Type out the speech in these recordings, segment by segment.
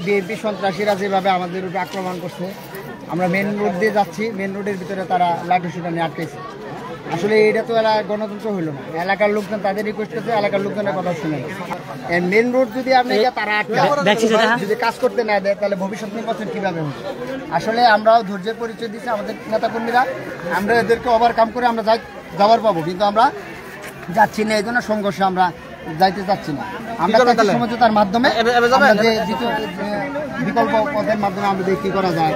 BNP সন্ত্রাসীরা যেভাবে আমাদের উপরে আক্রমণ করছে, আমরা মেন রোড দিয়ে যাচ্ছি, মেন রোডের ভিতরে তারা লাঠিসোঁটা নিয়ে আটকেছে। আসলে এটা তো গণতন্ত্র হইলো না। এলাকার লোকজন তাদের রিকোয়েস্ট করছে, এলাকার লোকজনের কথা শুনে না। মেন রোড যদি আপনি তারা যদি কাজ করতে না দেয়, তাহলে ভবিষ্যৎ নির্বাচন কীভাবে হবে? আসলে আমরাও ধৈর্যের পরিচয় দিচ্ছি আমাদের নেতাকর্মীরা, আমরা এদেরকে ওভারকাম করে আমরা যাওয়ার পাবো, কিন্তু আমরা যাচ্ছি না। এই জন্য সংঘর্ষে আমরা যাইতে চাচ্ছি না। আমরা সমঝোতার মাধ্যমে বিকল্প পথের মাধ্যমে আমরা দেখি কি করা যায়।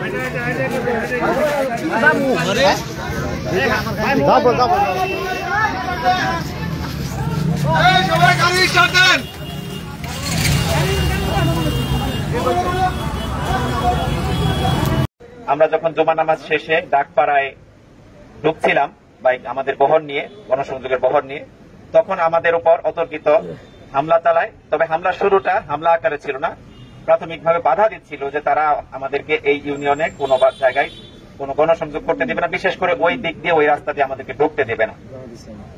আমরা যখন জুমা নামাজ শেষে ডাকপাড়ায় ঢুকছিলাম বাইক আমাদের বহর নিয়ে, গণসংযোগের বহর নিয়ে, তখন আমাদের উপর অতর্কিত হামলা চালায়। তবে হামলার শুরুটা হামলা আকারে ছিল না, প্রাথমিকভাবে বাধা দিচ্ছিল যে তারা আমাদেরকে এই ইউনিয়নে কোনো জায়গায় কোনো গণসংযোগ করতে দেবে না, বিশেষ করে ওই দিক দিয়ে ওই রাস্তা দিয়ে আমাদেরকে ঢুকতে দেবে না।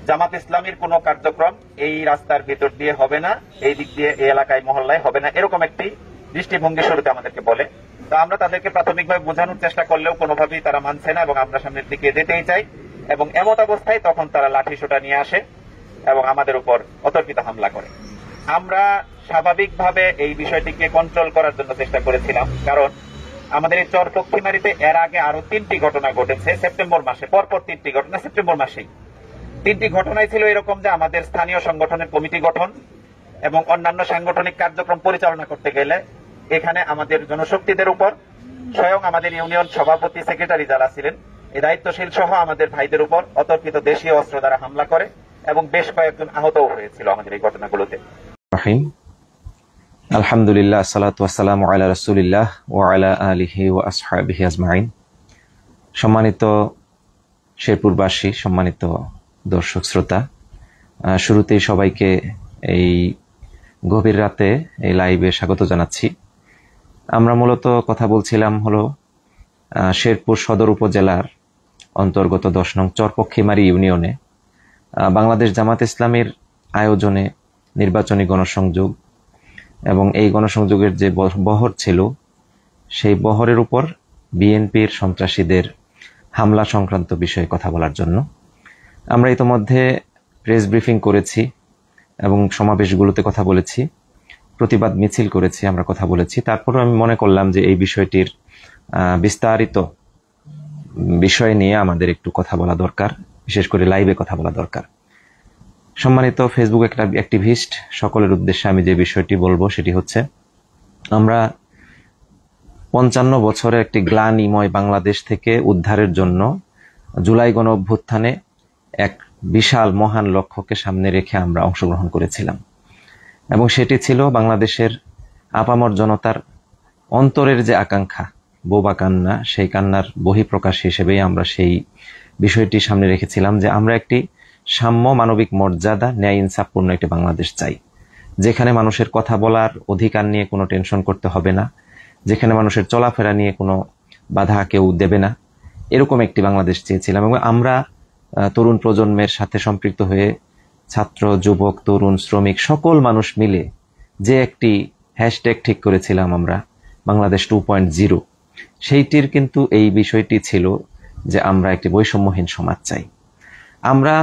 জামাত ইসলামীর কোনো কার্যক্রম এই রাস্তার ভিতর দিয়ে হবে না, এই দিক দিয়ে এই এলাকায় মহল্লায় হবে না, এরকম একটি দৃষ্টিভঙ্গি শুরুতে আমাদেরকে বলে। তো আমরা তাদেরকে প্রাথমিকভাবে বোঝানোর চেষ্টা করলেও কোনোভাবেই তারা মানছে না এবং আমরা সামনের দিকে যেতেই চাই। এবং এমত অবস্থায় তখন তারা লাঠিসোঁটা নিয়ে আসে এবং আমাদের উপর অতর্কিত হামলা করে। আমরা স্বাভাবিকভাবে এই বিষয়টিকে কন্ট্রোল করার জন্য চেষ্টা করেছিলাম, কারণ আমাদের এই চর পক্ষীমারিতে এর আগে আরো 3টি ঘটনা ঘটেছে সেপ্টেম্বর মাসে, পরপর 3টি ঘটনা সেপ্টেম্বর মাসেই। 3টি ঘটনাই ছিল এরকম যে আমাদের স্থানীয় সংগঠনের কমিটি গঠন এবং অন্যান্য সাংগঠনিক কার্যক্রম পরিচালনা করতে গেলে এখানে আমাদের জনশক্তিদের উপর স্বয়ং আমাদের ইউনিয়ন সভাপতি সেক্রেটারি যারা ছিলেন এই দায়িত্বশীল সহ আমাদের ভাইদের উপর অতর্কিত দেশীয় অস্ত্র দ্বারা হামলা করে এবং বেশ কয়েকজন আহতও হয়েছিল আমাদের এই ঘটনাগুলোতে। আলহামদুলিল্লাহ, আসসালাতু ওয়াসসালামু আলা রাসূলিল্লাহ ওয়া আলা আলিহি ওয়া আসহাবিহি আজমাইন। সম্মানিত শেরপুরবাসী, সম্মানিত দর্শক শ্রোতা, শুরুতেই সবাইকে এই গভীর রাতে এই লাইভে স্বাগত জানাচ্ছি। আমরা মূলত কথা বলছিলাম হলো শেরপুর সদর উপজেলার অন্তর্গত 10 নং চরপক্ষীমারি ইউনিয়নে বাংলাদেশ জামাত ইসলামীর আয়োজনে নির্বাচনী গণসংযোগ এবং এই গণসংযোগের যে বহর ছিল সেই বহরের উপর বিএনপির সন্ত্রাসীদের হামলা সংক্রান্ত বিষয়ে কথা বলার জন্য আমরা ইতোমধ্যে প্রেস ব্রিফিং করেছি এবং সমাবেশগুলোতে কথা বলেছি, প্রতিবাদ মিছিল করেছি, আমরা কথা বলেছি। তারপরেও আমি মনে করলাম যে এই বিষয়টির বিস্তারিত বিষয় নিয়ে আমাদের একটু কথা বলা দরকার, বিশেষ করে লাইভে কথা বলা দরকার। সম্মানিত ফেসবুক অ্যাক্টিভিস্ট সকলের উদ্দেশ্যে আমি যে বিষয়টি বলবো সেটি হচ্ছে, আমরা 55 বছরের একটি গ্লানিময় বাংলাদেশ থেকে উদ্ধারের জন্য জুলাই গণ অভ্যুত্থানে এক বিশাল মহান লক্ষ্যকে সামনে রেখে আমরা অংশগ্রহণ করেছিলাম এবং সেটি ছিল বাংলাদেশের আপামর জনতার অন্তরের যে আকাঙ্ক্ষা, বোবা কান্না, সেই কান্নার বহিঃপ্রকাশ হিসেবেই আমরা সেই বিষয়টি সামনে রেখেছিলাম যে আমরা একটি সাম্য, মানবিক মর্যাদা, ন্যায় ইনসাফপূর্ণ একটি বাংলাদেশ চাই, যেখানে মানুষের কথা বলার অধিকার নিয়ে কোনো টেনশন করতে হবে না, যেখানে মানুষের চলাফেরা নিয়ে কোনো বাধা কেউ দেবে না, এরকম একটি বাংলাদেশ চেয়েছিলাম। এবং আমরা তরুণ প্রজন্মের সাথে সম্পৃক্ত হয়ে ছাত্র, যুবক, তরুণ, শ্রমিক সকল মানুষ মিলে যে একটি হ্যাশট্যাগ ঠিক করেছিলাম আমরা, বাংলাদেশ 2.0, সেইটির কিন্তু এই বিষয়টি ছিল যে আমরা একটি বৈষম্যহীন সমাজ চাই। আমরা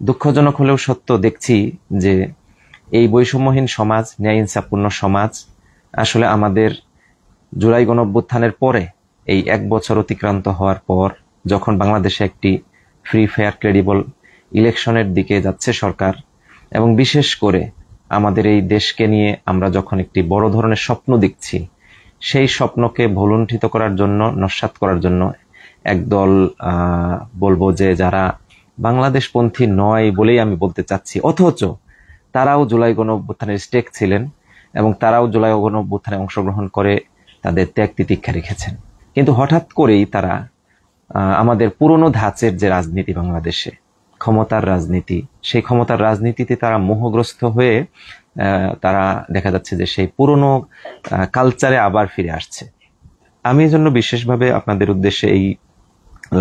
দুঃখজনক হলেও সত্য দেখছি যে এই বৈষম্যহীন সমাজ, ন্যায় ইনসাফপূর্ণ সমাজ আসলে আমাদের জুলাই গণঅভ্যুত্থানের পরে এই 1 বছর অতিক্রান্ত হওয়ার পর যখন বাংলাদেশে একটি ফ্রি, ফেয়ার, ক্রেডিবল ইলেকশনের দিকে যাচ্ছে সরকার, এবং বিশেষ করে আমাদের এই দেশকে নিয়ে আমরা যখন একটি বড় ধরনের স্বপ্ন দেখছি, সেই স্বপ্নকে ভুলুণ্ঠিত করার জন্য, নস্যাৎ করার জন্য একদল বলবো যে যারা বাংলাদেশপন্থী নয় বলেই আমি বলতে চাচ্ছি, অথচ তারাও জুলাই গণঅভ্যুত্থানের স্টেক ছিলেন এবং তারাও জুলাই গণঅভ্যুত্থানে অংশগ্রহণ করে তাদের ত্যাগ তিতিক্ষা রেখেছেন। কিন্তু হঠাৎ করেই তারা আমাদের পুরনো ধাঁচের যে রাজনীতি, বাংলাদেশে ক্ষমতার রাজনীতি, সেই ক্ষমতার রাজনীতিতে তারা মোহগ্রস্ত হয়ে তারা দেখা যাচ্ছে যে সেই পুরনো কালচারে আবার ফিরে আসছে। আমি এজন্য বিশেষভাবে আপনাদের উদ্দেশ্যে এই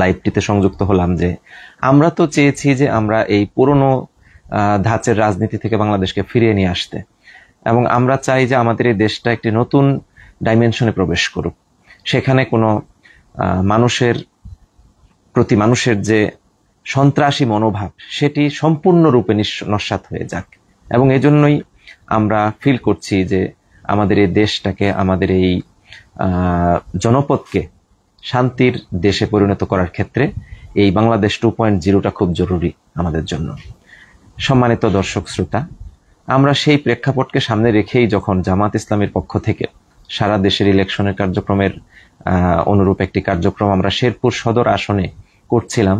লাইভটিতে সংযুক্ত হলাম যে আমরা তো চেয়েছি যে আমরা এই পুরনো ধাঁচের রাজনীতি থেকে বাংলাদেশকে ফিরিয়ে নিয়ে আসতে, এবং আমরা চাই যে আমাদের এই দেশটা একটি নতুন ডাইমেনশনে প্রবেশ করুক, সেখানে কোনো মানুষের প্রতি মানুষের যে সন্ত্রাসী মনোভাব সেটি সম্পূর্ণরূপে নস্যাৎ হয়ে যাক। এবং এজন্যই আমরা ফিল করছি যে আমাদের এই দেশটাকে, আমাদের এই জনপদকে শান্তির দেশে পরিণত করার ক্ষেত্রে এই বাংলাদেশ 2.0টা খুব জরুরি আমাদের জন্য। সম্মানিত দর্শক শ্রোতা, আমরা সেই প্রেক্ষাপটকে সামনে রেখেই যখন জামাত ইসলামের পক্ষ থেকে সারা দেশের ইলেকশনের কার্যক্রমের অনুরূপ একটি কার্যক্রম আমরা শেরপুর সদর আসনে করছিলাম,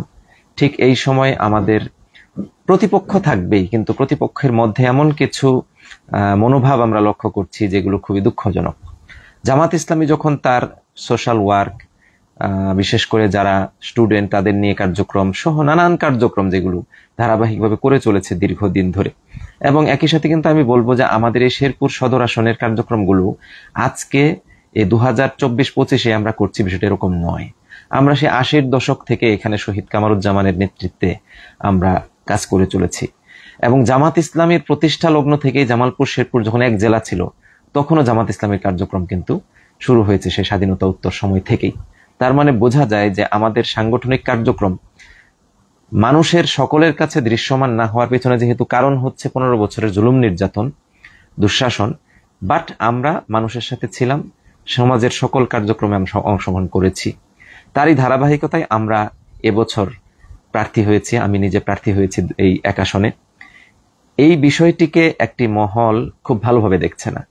ঠিক এই সময় আমাদের প্রতিপক্ষ থাকবেই, কিন্তু প্রতিপক্ষের মধ্যে এমন কিছু মনোভাব আমরা লক্ষ্য করছি যেগুলো খুবই দুঃখজনক। জামাত ইসলামী যখন তার সোশ্যাল ওয়ার্ক, বিশেষ করে যারা স্টুডেন্ট তাদের নিয়ে কার্যক্রম সহ নানান কার্যক্রম যেগুলো ধারাবাহিকভাবে করে চলেছে দীর্ঘদিন ধরে, এবং একই সাথে কিন্তু আমি বলবো যে আমাদের এই শেরপুর সদর আসনের কার্যক্রমগুলো আজকে এই 2024-25 আমরা করছি বিষয়টা এরকম নয়। আমরা সেই 80-র দশক থেকে এখানে শহীদ কামারুজ্জামানের নেতৃত্বে আমরা কাজ করে চলেছি, এবং জামাত ইসলামের প্রতিষ্ঠা লগ্ন থেকেই জামালপুর শেরপুর যখন এক জেলা ছিল তখনও জামাত ইসলামের কার্যক্রম কিন্তু শুরু হয়েছে সেই স্বাধীনতা উত্তর সময় থেকেই। তার মানে বোঝা যায় যে আমাদের সাংগঠনিক কার্যক্রম মানুষের সকলের কাছে দৃশ্যমান না হওয়ার পেছনে যেহেতু কারণ হচ্ছে 15 বছরের জুলুম নির্যাতন দুঃশাসন, বাট আমরা মানুষের সাথে ছিলাম, সমাজের সকল কার্যক্রমে আমরা অংশগ্রহণ করেছি। তারই ধারাবাহিকতায় আমরা এবছর প্রার্থী হয়েছি, আমি নিজে প্রার্থী হয়েছি এই এক আসনে। এই বিষয়টিকে একটি মহল খুব ভালোভাবে দেখছে না,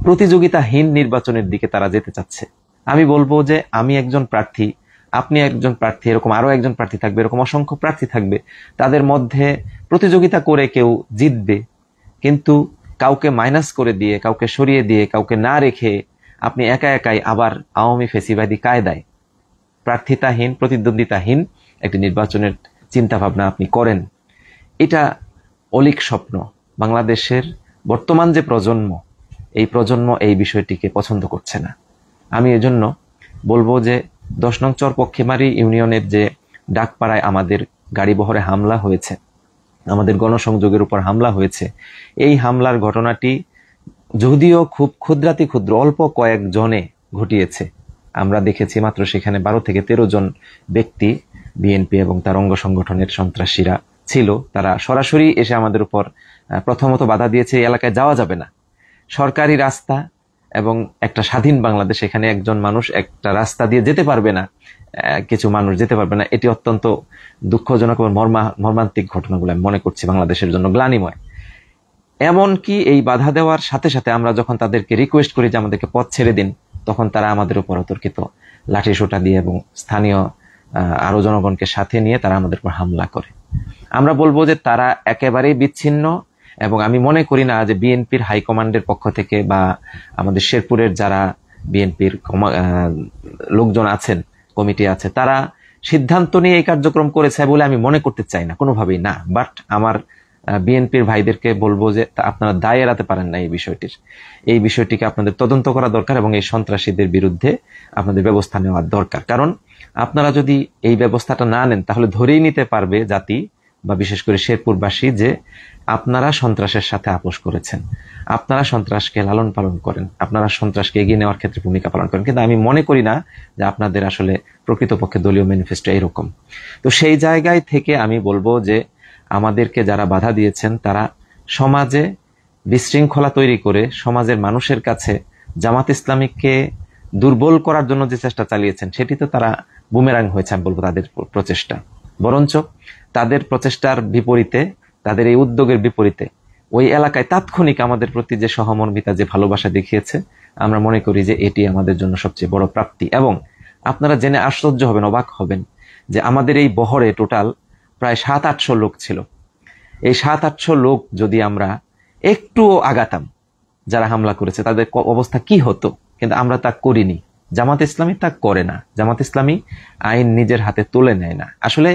প্রতিযোগিতাহীন নির্বাচনের দিকে তারা যেতে চাচ্ছে। আমি বলবো যে আমি একজন প্রার্থী, আপনি একজন প্রার্থী, এরকম আরো একজন প্রার্থী থাকবে, এরকম অসংখ্য প্রার্থী থাকবে, তাদের মধ্যে প্রতিযোগিতা করে কেউ জিতবে, কিন্তু কাউকে মাইনাস করে দিয়ে, কাউকে সরিয়ে দিয়ে, কাউকে না রেখে আপনি একা একাই আবার আওয়ামী ফেসিবাদী কায়দায় প্রার্থিতাহীন, প্রতিদ্বন্দ্বিতাহীন একটি নির্বাচনের চিন্তা ভাবনা আপনি করেন, এটা অলীক স্বপ্ন। বাংলাদেশের বর্তমান যে প্রজন্ম, এই প্রজন্ম এই বিষয়টিকে পছন্দ করছে না। আমি এজন্য বলবো যে 10 নং চরপক্ষিমারি ইউনিয়নের যে ডাকপাড়ায় আমাদের গাড়িবহরে হামলা হয়েছে, আমাদের গণসংযোগের উপর হামলা হয়েছে, এই হামলার ঘটনাটি যদিও খুব ক্ষুদ্রাতি ক্ষুদ্র অল্প কয়েকজনে ঘটিয়েছে, আমরা দেখেছি মাত্র সেখানে 12 থেকে 13 জন ব্যক্তি বিএনপি এবং তার অঙ্গ সংগঠনের সন্ত্রাসীরা ছিল। তারা সরাসরি এসে আমাদের উপর প্রথমত বাধা দিয়েছে, এই এলাকায় যাওয়া যাবে না, সরকারি রাস্তা এবং একটা স্বাধীন বাংলাদেশ, এখানে একজন মানুষ একটা রাস্তা দিয়ে যেতে পারবে না, কিছু মানুষ যেতে পারবে না। এটি অত্যন্ত দুঃখজনক এবং মর্মান্তিক ঘটনাগুলো আমি মনে করছি বাংলাদেশের জন্য গ্লানিময়। এমনকি এই বাধা দেওয়ার সাথে সাথে আমরা যখন তাদেরকে রিকোয়েস্ট করি যে আমাদেরকে পথ ছেড়ে দিন, তখন তারা আমাদের উপর অতর্কিত লাঠি সোঁটা দিয়ে এবং স্থানীয় আরো জনগণকে সাথে নিয়ে তারা আমাদের উপর হামলা করে। আমরা বলবো যে তারা একেবারেই বিচ্ছিন্ন, এবং আমি মনে করি না যে বিএনপির হাইকমান্ডের পক্ষ থেকে বা আমাদের শেরপুরের যারা বিএনপির লোকজন আছেন, কমিটি আছে, তারা সিদ্ধান্ত নিয়ে এই কার্যক্রম করেছে বলে আমি মনে করতে চাই না, কোনোভাবেই না। বাট আমার বিএনপির ভাইদেরকে বলবো যে আপনারা দায় এড়াতে পারেন না এই বিষয়টিকে আপনাদের তদন্ত করা দরকার, এবং এই সন্ত্রাসীদের বিরুদ্ধে আপনাদের ব্যবস্থা নেওয়ার দরকার। কারণ আপনারা যদি এই ব্যবস্থাটা না নেন তাহলে ধরেই নিতে পারবে জাতি বা বিশেষ করে শেরপুরবাসী যে আপনারা সন্ত্রাসের সাথে আপোষ করেছেন, আপনারা সন্ত্রাসকে লালন পালন করেন, আপনারা সন্ত্রাসকে এগিয়ে নেওয়ার ক্ষেত্রে ভূমিকা পালন করেন। কিন্তু আমি মনে করি না যে আপনাদের আসলে প্রকৃতপক্ষে দলীয় ম্যানিফেস্টো এরকম। তো সেই জায়গায় থেকে আমি বলবো যে আমাদেরকে যারা বাধা দিয়েছেন তারা সমাজে বিশৃঙ্খলা তৈরি করে সমাজের মানুষের কাছে জামাত ইসলামীকে দুর্বল করার জন্য যে চেষ্টা চালিয়েছেন সেটি তো তারা বুমেরাং হয়েছে আমি বলবো তাদের প্রচেষ্টা। বরঞ্চ তাদের প্রচেষ্টার বিপরীতে, তাদের এই উদ্যোগের বিপরীতে ওই এলাকায় তাৎক্ষণিক আমাদের প্রতি যে সহমর্মিতা, যে ভালোবাসা দেখিয়েছে, আমরা মনে করি যে এটি আমাদের জন্য সবচেয়ে বড় প্রাপ্তি। এবং আপনারা জেনে আশ্চর্য হবেন, অবাক হবেন যে আমাদের এই বহরে টোটাল প্রায় 700-800 লোক ছিল। এই 700-800 লোক যদি আমরা একটুও আগাতাম যারা হামলা করেছে তাদের অবস্থা কি হতো, কিন্তু আমরা তা করিনি। জামাত ইসলামী তা করে না, জামাত ইসলামী আইন নিজের হাতে তুলে নেয় না। আসলে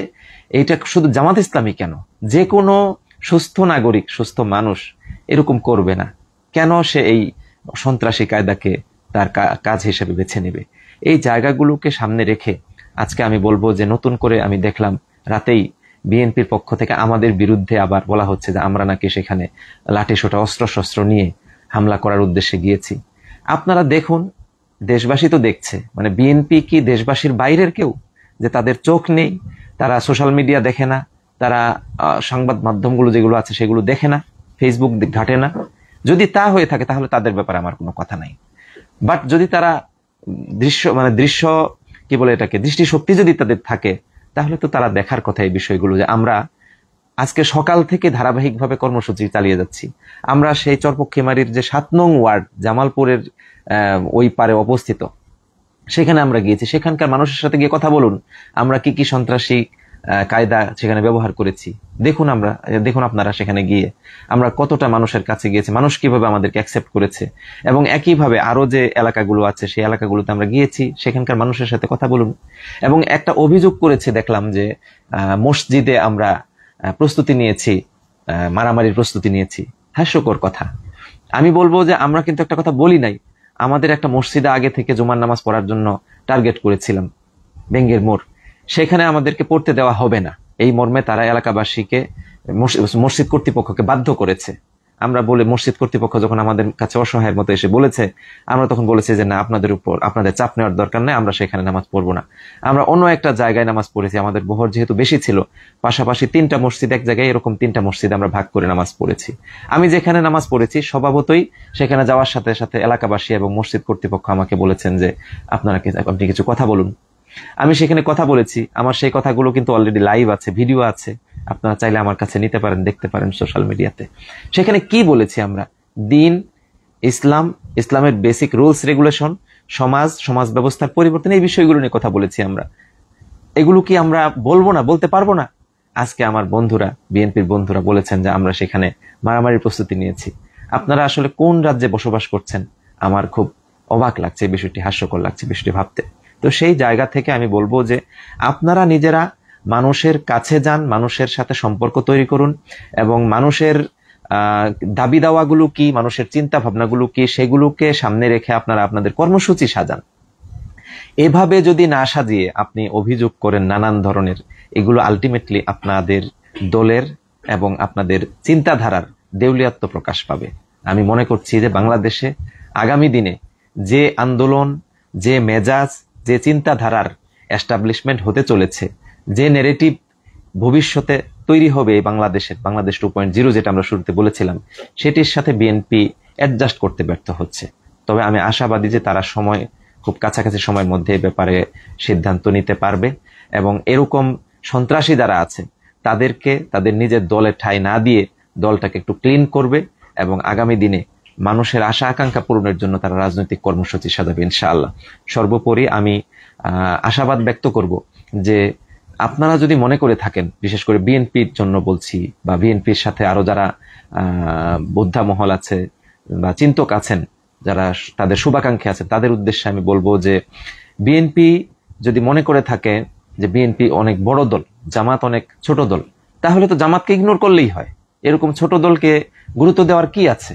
এইটা শুধু জামাত ইসলামী কেন, যে কোনো সুস্থ নাগরিক, সুস্থ মানুষ এরকম করবে না। কেন সে এই সন্ত্রাসী কায়দাকে তার কাজ হিসেবে বেছে নেবে? এই জায়গাগুলোকে সামনে রেখে আজকে আমি বলবো যে নতুন করে আমি দেখলাম রাতেই বিএনপির পক্ষ থেকে আমাদের বিরুদ্ধে আবার বলা হচ্ছে যে আমরা নাকি সেখানে লাঠিসোঁটা অস্ত্র নিয়ে হামলা করার উদ্দেশ্যে গিয়েছি। আপনারা দেখুন, দেশবাসী তো দেখছে, মানে বিএনপি কি দেশবাসীর বাইরের কেউ, যে তাদের চোখ নেই, তারা সোশ্যাল মিডিয়া দেখে না, তারা সংবাদ মাধ্যমগুলো যেগুলো আছে সেগুলো দেখে না, ফেসবুক ঘাটে না? যদি তা হয়ে থাকে তাহলে তাদের ব্যাপারে আমার কোনো কথা নাই। বাট যদি তারা দৃশ্য কি বলে এটাকে, দৃষ্টিশক্তি যদি তাদের থাকে, তাহলে তো তারা দেখার কথা এই বিষয়গুলো, যে আমরা আজকে সকাল থেকে ধারাবাহিকভাবে কর্মসূচি চালিয়ে যাচ্ছি। আমরা সেই চরপক্ষীমারির যে 7 নং ওয়ার্ড জামালপুরের ওই পারে অবস্থিত, সেখানে আমরা গিয়েছি। সেখানকার মানুষের সাথে গিয়ে কথা বলুন, আমরা কি কি সন্ত্রাসী কায়দা সেখানে ব্যবহার করেছি। দেখুন আপনারা সেখানে গিয়ে আমরা কতটা মানুষের কাছে গিয়েছি, মানুষ কিভাবে আমাদেরকে অ্যাকসেপ্ট করেছে। এবং একইভাবে আরো যে এলাকাগুলো আছে সেই এলাকাগুলোতে আমরা গিয়েছি, সেখানকার মানুষের সাথে কথা বলুন। এবং একটা অভিযোগ করেছে দেখলাম যে মসজিদে আমরা প্রস্তুতি নিয়েছি, মারামারির প্রস্তুতি নিয়েছি। হাস্যকর কথা। আমি বলবো যে আমরা কিন্তু একটা কথা বলি নাই, আমাদের একটা মসজিদে আগে থেকে জুমার নামাজ পড়ার জন্য টার্গেট করেছিলাম, বেঙ্গের মোড়, সেখানে আমাদেরকে পড়তে দেওয়া হবে না, এই মর্মে তারা এলাকাবাসীকে, মসজিদ কর্তৃপক্ষকে বাধ্য করেছে। আমরা বলে মসজিদ কর্তৃপক্ষ যখন আমাদের কাছে অসহায়ের মতো এসে বলেছে, আমরা তখন বলেছি যে না, আপনাদের চাপ নেওয়ার দরকার নেই, আমরা সেখানে নামাজ পড়বো না। আমরা অন্য একটা জায়গায় নামাজ পড়েছি, আমাদের বহর যেহেতু বেশি ছিল, পাশাপাশি 3টা মসজিদ এক জায়গায়, এরকম 3টা মসজিদ আমরা ভাগ করে নামাজ পড়েছি। আমি যেখানে নামাজ পড়েছি স্বভাবতই সেখানে যাওয়ার সাথে সাথে এলাকাবাসী এবং মসজিদ কর্তৃপক্ষ আমাকে বলেছেন যে আপনি কিছু কথা বলুন। আমি সেখানে কথা বলেছি, আমার সেই কথাগুলো কিন্তু অলরেডি লাইভ আছে, ভিডিও আছে, আপনারা চাইলে আমার কাছে নিতে পারেন, দেখতে পারেন সোশ্যাল মিডিয়াতে। সেখানে কি বলেছি আমরা, দিন, ইসলামের বেসিক রুলস রেগুলেশন, সমাজ ব্যবস্থার পরিবর্তন, এই বিষয়গুলো নিয়ে কথা বলেছি আমরা। এগুলো কি আমরা বলবো না, বলতে পারবো না? আজকে আমার বন্ধুরা, বিএনপির বন্ধুরা বলেছেন যে আমরা সেখানে মারামারির প্রস্তুতি নিয়েছি। আপনারা আসলে কোন রাজ্যে বসবাস করছেন? আমার খুব অবাক লাগছে এই বিষয়টি, হাস্যকর লাগছে বিষয়টি ভাবতে। তো সেই জায়গা থেকে আমি বলবো যে আপনারা নিজেরা মানুষের কাছে যান, মানুষের সাথে সম্পর্ক তৈরি করুন, এবং মানুষের দাবি দাওয়াগুলো কি, মানুষের চিন্তা ভাবনাগুলো কি, সেগুলোকে সামনে রেখে আপনারা আপনাদের কর্মসূচি সাজান। এভাবে যদি না সাজিয়ে আপনি অভিযোগ করেন নানান ধরনের, এগুলো আলটিমেটলি আপনাদের দলের এবং আপনাদের চিন্তাধারার দেউলিয়াত্ব প্রকাশ পাবে। আমি মনে করছি যে বাংলাদেশে আগামী দিনে যে আন্দোলন, যে মেজাজ, যে চিন্তাধারার এস্টাবলিশমেন্ট হতে চলেছে, যে নেরেটিভ ভবিষ্যতে তৈরি হবে এই বাংলাদেশ 2.0 যেটা আমরা শুরুতে বলেছিলাম, সেটির সাথে বিএনপি অ্যাডজাস্ট করতে ব্যর্থ হচ্ছে। তবে আমি আশাবাদী যে তারা খুব কাছাকাছি সময়ের মধ্যে এ ব্যাপারে সিদ্ধান্ত নিতে পারবে, এবং এরকম সন্ত্রাসী যারা আছে তাদেরকে তাদের নিজের দলে ঠাঁই না দিয়ে দলটাকে একটু ক্লিন করবে, এবং আগামী দিনে মানুষের আশা আকাঙ্ক্ষা পূরণের জন্য তারা রাজনৈতিক কর্মসূচি সাজাবে ইনশাআল্লাহ। সর্বোপরি আমি আশাবাদ ব্যক্ত করব যে আপনারা যদি মনে করে থাকেন, বিশেষ করে বিএনপির জন্য বলছি, বা বিএনপির সাথে আরো যারা বোদ্ধা মহল আছে বা চিন্তক আছেন, যারা তাদের শুভাকাঙ্ক্ষী আছে, তাদের উদ্দেশ্যে আমি বলবো যে বিএনপি যদি মনে করে থাকে যে বিএনপি অনেক বড় দল, জামাত অনেক ছোট দল, তাহলে তো জামাতকে ইগনোর করলেই হয়। এরকম ছোট দলকে গুরুত্ব দেওয়ার কি আছে?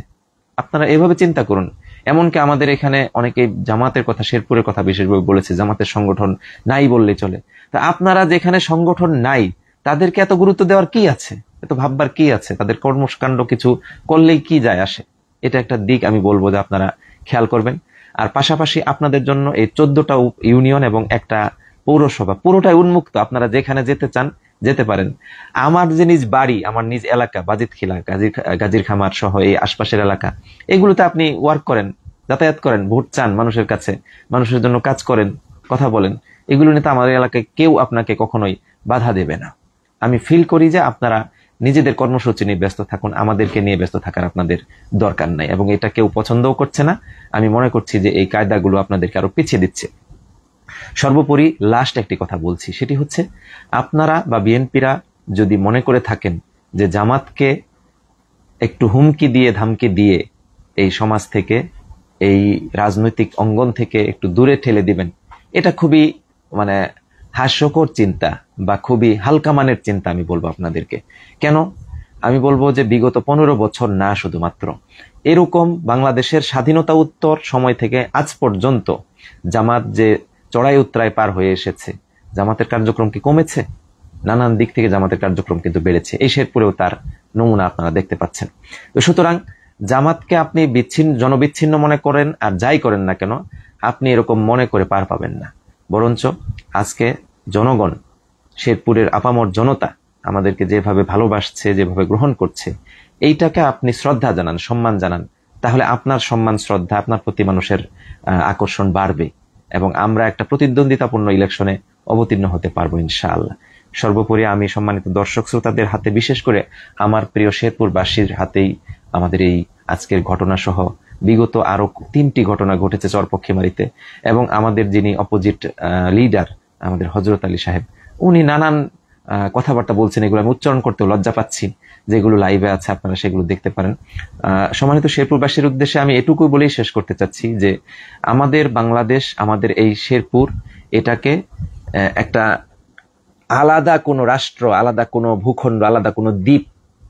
আপনারা এভাবে চিন্তা করুন। এমনকি আমাদের এখানে অনেকে জামাতের কথা, শেরপুরের কথা বিশেষভাবে বলেছে, জামাতের সংগঠন নাই বললেই চলে। তা আপনারা যেখানে সংগঠন নাই, তাদেরকে এত গুরুত্ব দেওয়ার কি আছে, এত ভাববার কি আছে? তাদের কর্মকাণ্ড কিছু করলেই কি যায় আসে? এটা একটা দিক আমি বলবো যে আপনারা খেয়াল করবেন। আর পাশাপাশি আপনাদের জন্য এই 14টা ইউনিয়ন এবং একটা পৌরসভা পুরোটাই উন্মুক্ত, আপনারা যেখানে যেতে চান যেতে পারেন। আমার যে নিজ বাড়ি, আমার নিজ এলাকা বাজিতখিলা, গাজীর খামার সহ এই আশপাশের এলাকা, এগুলোতে আপনি ওয়ার্ক করেন, যাতায়াত করেন, ভোট চান মানুষের কাছে, মানুষের জন্য কাজ করেন, কথা বলেন। এগুলো নিয়ে তো আমাদের এলাকায় কেউ আপনাকে কখনোই বাধা দেবে না। আমি ফিল করি যে আপনারা নিজেদের কর্মসূচি নিয়ে ব্যস্ত থাকুন, আমাদেরকে নিয়ে ব্যস্ত থাকার আপনাদের দরকার নাই, এবং এটা কেউ পছন্দও করছে না। আমি মনে করছি যে এই কায়দাগুলো আপনাদেরকে আরো পিছিয়ে দিচ্ছে। সর্বোপরি লাস্ট একটি কথা বলছি, সেটি হচ্ছে আপনারা বা বিএনপিরা যদি মনে করে থাকেন যে জামাতকে একটু হুমকি দিয়ে ধামকি দিয়ে এই সমাজ থেকে, এই রাজনৈতিক অঙ্গন থেকে একটু দূরে ঠেলে দিবেন, এটা খুবই হাস্যকর চিন্তা বা খুবই হালকা মানের চিন্তা আমি বলবো আপনাদেরকে। কেন? আমি বলবো যে বিগত 15 বছর না, শুধুমাত্র এরকম বাংলাদেশের স্বাধীনতা উত্তর সময় থেকে আজ পর্যন্ত জামাত যে চড়াই উত্তরায় পার হয়ে এসেছে। জামাতের কার্যক্রম কি কমেছে? নানান দিক থেকে জামাতের কার্যক্রম কিন্তু বেড়েছে। এই শেরপুরেও তার নমুনা আপনারা দেখতে পাচ্ছেন। তো সুতরাং জামাতকে আপনি জনবিচ্ছিন্ন মনে করেন আর যাই করেন না কেন, আপনি এরকম মনে করে পার পাবেন না। বরঞ্চ আজকে জনগণ, শেরপুরের আপামর জনতা আমাদেরকে যেভাবে ভালোবাসছে, যেভাবে গ্রহণ করছে, এইটাকে আপনি শ্রদ্ধা জানান, সম্মান জানান, তাহলে আপনার সম্মান শ্রদ্ধা, আপনার প্রতি মানুষের আকর্ষণ বাড়বে এবং আমরা একটা প্রতিদ্বন্দ্বিতাপূর্ণ ইলেকশনে অবতীর্ণ হতে পারবো ইনশাআল্লাহ। সর্বোপরি আমি সম্মানিত দর্শক শ্রোতাদের হাতে, বিশেষ করে আমার প্রিয় শেরপুরবাসীর হাতেই আমাদের এই আজকের ঘটনা সহ বিগত আরো 3টি ঘটনা ঘটেছে চরপক্ষীমারিতে, এবং আমাদের যিনি অপোজিট লিডার আমাদের হযরত আলী সাহেব, উনি নানান কথাবার্তা বলছেন, এগুলো আমি উচ্চারণ করতেও লজ্জা পাচ্ছি, যেগুলো লাইভে আছে আপনারা সেগুলো দেখতে পারেন। সম্মানিত শেরপুরবাসীর উদ্দেশ্যে আমি এটুকুই বলেই শেষ করতে চাচ্ছি যে আমাদের বাংলাদেশ, আমাদের এই শেরপুর, এটাকে একটা আলাদা কোনো রাষ্ট্র, আলাদা কোনো ভূখণ্ড, আলাদা কোনো দ্বীপ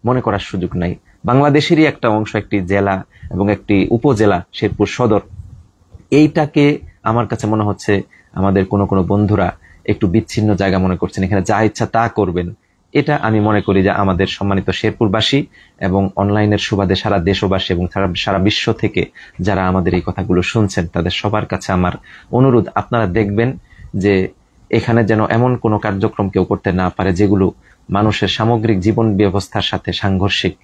মনে করার সুযোগ নাই। বাংলাদেশেরই একটা অংশ, একটি জেলা এবং একটি উপজেলা শেরপুর সদর। এইটাকে আমার কাছে মনে হচ্ছে আমাদের কোনো কোনো বন্ধুরা একটু বিচ্ছিন্ন জায়গা মনে করছেন, এখানে যা ইচ্ছা তা করবেন। এটা আমি মনে করি যে আমাদের সম্মানিত শেরপুরবাসী এবং অনলাইনের সুবাদে সারা দেশবাসী এবং সারা বিশ্ব থেকে যারা আমাদের এই কথাগুলো শুনছেন, তাদের সবার কাছে আমার অনুরোধ, আপনারা দেখবেন যে এখানে যেন এমন কোনো কার্যক্রম কেউ করতে না পারে যেগুলো মানুষের সামগ্রিক জীবন ব্যবস্থার সাথে সাংঘর্ষিক,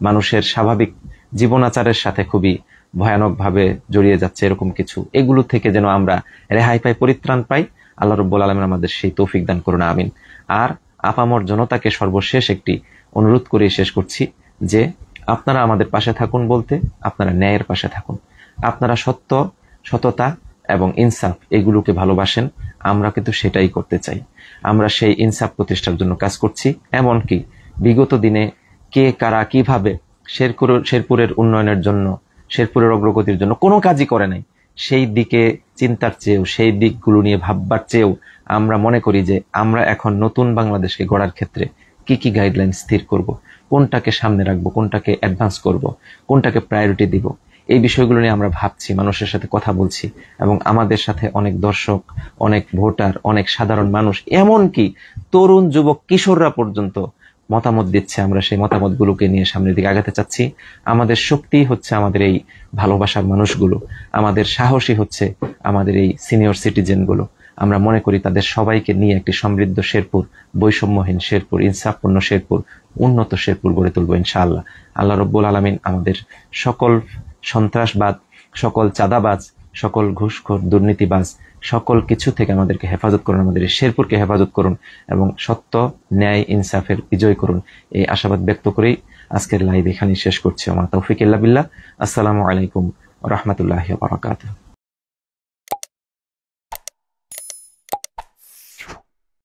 মানুষের স্বাভাবিক জীবনাচারের সাথে খুবই ভয়ানকভাবে জড়িয়ে যাচ্ছে, এরকম কিছু। এগুলো থেকে যেন আমরা রেহাই পাই, পরিত্রাণ পাই। আল্লাহ রাব্বুল আলামিন আমাদের সেই তৌফিক দান করুন, আমিন। আর আপামর জনতাকে সর্বশেষ একটি অনুরোধ করে শেষ করছি যে আপনারা আমাদের পাশে থাকুন, বলতে আপনারা ন্যায়ের পাশে থাকুন। আপনারা সত্য, সততা এবং ইনসাফ এগুলোকে ভালোবাসেন, আমরা কিন্তু সেটাই করতে চাই। আমরা সেই ইনসাফ প্রতিষ্ঠার জন্য কাজ করছি। এমনকি বিগত দিনে কে কারা কিভাবে শেরপুরের উন্নয়নের জন্য, শেরপুরের অগ্রগতির জন্য কোনো কাজই করে নাই, সেই দিকে চিন্তার চেয়েও, সেই দিকগুলো নিয়ে ভাববার চেয়েও আমরা মনে করি যে আমরা এখন নতুন বাংলাদেশকে গড়ার ক্ষেত্রে কি কি গাইডলাইন স্থির করব, কোনটাকে সামনে রাখবো, কোনটাকে অ্যাডভান্স করব, কোনটাকে প্রায়োরিটি দিব, এই বিষয়গুলো নিয়ে আমরা ভাবছি, মানুষের সাথে কথা বলছি। এবং আমাদের সাথে অনেক দর্শক, অনেক ভোটার, অনেক সাধারণ মানুষ, এমনকি তরুণ যুবক কিশোররা পর্যন্ত মতামত দিচ্ছে। আমরা সেই মতামতগুলোকে নিয়ে সামনের দিকে আগাতে চাচ্ছি। আমাদের শক্তি হচ্ছে আমাদের এই ভালোবাসার মানুষগুলো, আমাদের সাহসী হচ্ছে আমাদের এই সিনিয়র সিটিজেনগুলো। আমরা মনে করি তাদের সবাইকে নিয়ে একটি সমৃদ্ধ শেরপুর, বৈষম্যহীন শেরপুর, ইনসাফপূর্ণ শেরপুর, উন্নত শেরপুর গড়ে তুলবো ইনশাআল্লাহ। আল্লাহ রাব্বুল আলামিন আমাদের সকল সন্ত্রাসবাদ, সকল চাঁদাবাজ, সকল ঘুষখোর, দুর্নীতিবাজ, সকল কিছু থেকে আমাদেরকে হেফাজত করুন, আমাদের এই শেরপুরকে হেফাজত করুন এবং সত্য, ন্যায়, ইনসাফের বিজয় করুন। এই আশাবাদ ব্যক্ত করেই আজকের লাইভ এখানেই শেষ করছি। ওয়া মা তাওফিক ইল্লা বিল্লাহ। আসসালামু আলাইকুম ওয়া রাহমাতুল্লাহি ওয়া বারাকাতুহু।